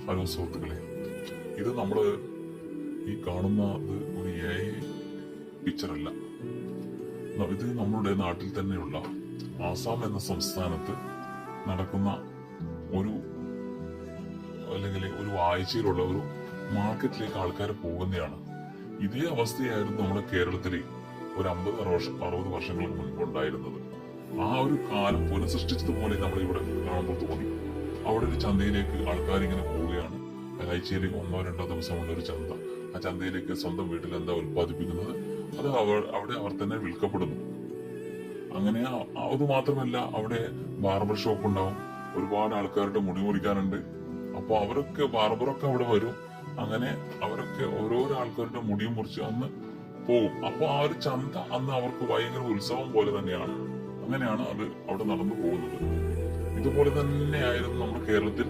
Hello സുഹൃത്തുക്കളെ, ഇത് ഈ കാണുന്നത് ഒരു AI പിക്ചറല്ല. ഇത് നമ്മുടെ നാട്ടിൽ തന്നെയുള്ള ആസാം എന്ന സംസ്ഥാനത്ത് നടക്കുന്ന ഒരു ഒരു ആഴ്ചയിലുള്ള ഒരു മാർക്കറ്റിലേക്ക് ആൾക്കാർ പോകുന്നതാണ്. ഇതേ അവസ്ഥയായിരുന്നു നമ്മുടെ കേരളത്തിൽ ഒരു 50-60 വർഷങ്ങൾക്ക് മുൻപ് ഉണ്ടായിരുന്നത്. ആ ഒരു കാലം പുനഃസൃഷ്ടിച്ചതുപോലെ നമ്മൾ ഇവിടെ കാണുമ്പോൾ തോന്നി. അവിടെ ഒരു ചന്തയിലേക്ക് ആൾക്കാർ ഇങ്ങനെ പോവുകയാണ്. ഒരാഴ്ചയിൽ 1-2 ദിവസമുള്ള ഒരു ചന്ത. ആ ചന്തയിലേക്ക് സ്വന്തം വീട്ടിൽ എന്താ ഉൽപ്പാദിപ്പിക്കുന്നത് അത് അവിടെ അവർ തന്നെ വിൽക്കപ്പെടുന്നു. അങ്ങനെ അത് മാത്രമല്ല, അവിടെ ബാർബർ ഷോപ്പ് ഉണ്ടാവും. ഒരുപാട് ആൾക്കാരുടെ മുടി മുറിക്കാനുണ്ട്. അപ്പൊ ബാർബറൊക്കെ അവിടെ വരും. അങ്ങനെ അവരൊക്കെ ഓരോരോ ആൾക്കാരുടെ മുടിയും മുറിച്ച് അന്ന് പോകും. അപ്പൊ ആ ഒരു ചന്ത അന്ന് അവർക്ക് ഭയങ്കര ഉത്സവം പോലെ തന്നെയാണ്. അങ്ങനെയാണ് അത് അവിടെ നടന്നു പോകുന്നത്. ഇതുപോലെ തന്നെയായിരുന്നു നമ്മുടെ കേരളത്തിൽ